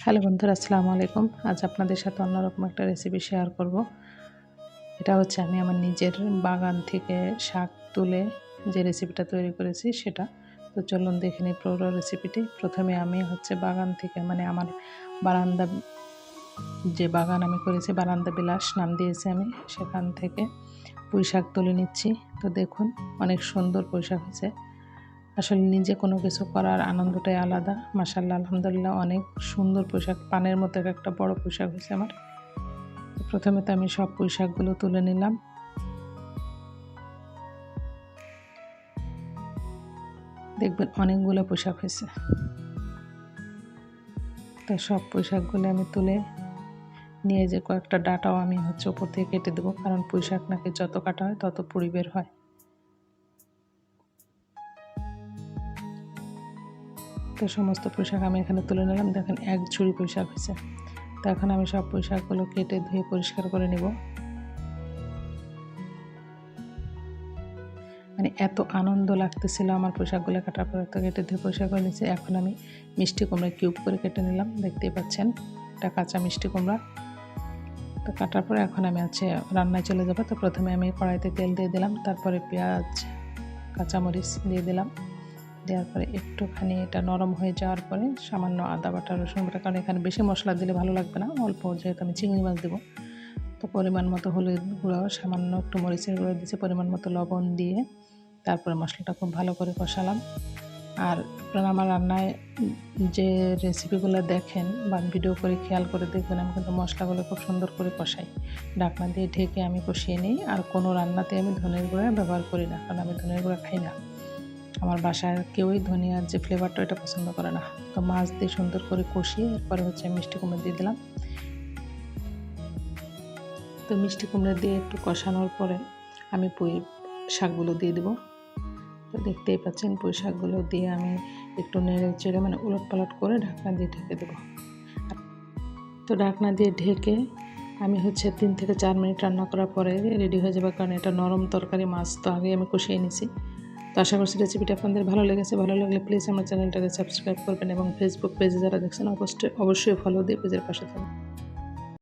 Hello বন্ধুরা, আসসালামু আলাইকুম। আজ আপনাদের সাথে অন্যরকম একটা রেসিপি শেয়ার করব। এটা হচ্ছে আমি আমার নিজের বাগান থেকে শাক তুলে যে রেসিপিটা তৈরি করেছি সেটা। তো চলুন দেখে নিই পুরো রেসিপিটি। প্রথমে আমি হচ্ছে বাগান থেকে আমার বারান্দা, যে বাগান আমি করেছি বারান্দা বিলাস নাম দিয়েছি আমি, সেখান থেকে পুঁই শাক তুলে নিচ্ছি। তো দেখুন অনেক সুন্দর পুঁই শাক হয়েছে। আসলে নিজে কোনো কিছু করার আনন্দটাই আলাদা। মাশাআল্লাহ, আলহামদুলিল্লাহ, অনেক সুন্দর পোশাক, পানের মতো একটা বড় পোশাক হয়েছে আমার। প্রথমে তো আমি সব পোশাকগুলো তুলে নিলাম। দেখবেন অনেকগুলো পোশাক হয়েছে। তো সব পোশাকগুলো আমি তুলে নিয়ে যে কয়েকটা ডাঁটাও আমি উপর থেকে কেটে দেবো, কারণ পোশাক নাকি যত কাটা হয় তত পুড়ি বের হয়। তো সমস্ত পোশাক আমি এখানে তুলে নিলাম। দেখেন এক ঝুড়ি পোশাক হয়েছে। তো এখন আমি সব পোশাকগুলো কেটে ধুয়ে পরিষ্কার করে নেব। এত আনন্দ লাগতেছিল আমার পোশাকগুলো কাটার পরে, তো কেটে ধুয়ে পরিষ্কার করে নিয়েছি। এখন আমি মিষ্টি কুমড়া কিউব করে কেটে নিলাম, দেখতেই পাচ্ছেন এটা কাঁচা মিষ্টি কুমড়া। তো কাটার পরে এখন আমি রান্নায় চলে যাবো। তো প্রথমে আমি কড়াইতে তেল দিয়ে দিলাম, তারপরে পেঁয়াজ কাঁচামরিচ দিয়ে দিলাম। দেওয়ার পরে একটুখানি এটা নরম হয়ে যাওয়ার পরে সামান্য আদা বাটা রসুন বাটা, কারণ এখানে বেশি মশলা দিলে ভালো লাগবে না, অল্প, যেহেতু আমি চিংড়ি মাছ দেবো। তো পরিমাণ মতো হলুদ গুঁড়ো, সামান্য একটু মরিচের গুঁড়ো দিয়েছি, পরিমাণ মতো লবণ দিয়ে তারপরে মশলাটা খুব ভালো করে কষালাম। আর আপনারা আমার রান্নায় যে রেসিপিগুলো দেখেন বা ভিডিও করে খেয়াল করে দেখবেন, আমি কিন্তু মশলাগুলো খুব সুন্দর করে কষাই। ঢাকনা দিয়ে ঢেকে আমি কষিয়ে নিই। আর কোনো রান্নাতে আমি ধনের গুঁড়া ব্যবহার করি না, কারণ আমি ধনের গুঁড়া খাই না। আমার বাসায় কেউই ধনিয়ার যে ফ্লেভারটা এটা পছন্দ করে না। তো মাছ দিয়ে সুন্দর করে কষিয়ে এরপরে মিষ্টি কুমড়ো দিয়ে দিলাম। তো মিষ্টি কুমড়ো দিয়ে একটু কষানোর পরে আমি পুঁই শাকগুলো দিয়ে দেবো। তো দেখতেই পাচ্ছেন পুঁই শাকগুলো দিয়ে আমি একটু নেড়ে চেড়ে উলট পালট করে ঢাকনা দিয়ে ঢেকে দেবো। তো ঢাকনা দিয়ে ঢেকে আমি 3 থেকে 4 মিনিট রান্না করার পরে রেডি হয়ে যাবে, কারণ এটা নরম তরকারি, মাছ তো আগে আমি কষিয়ে নিছি। তো আশা করছি রেসিপিটা আপনাদের ভালো লেগেছে। ভালো লাগলে প্লিজ আমার চ্যানেলটাকে সাবস্ক্রাইব করবেন এবং ফেসবুক পেজে যারা দেখছেন অবশ্যই ফলো দিয়ে পেজের পাশে থাকবেন।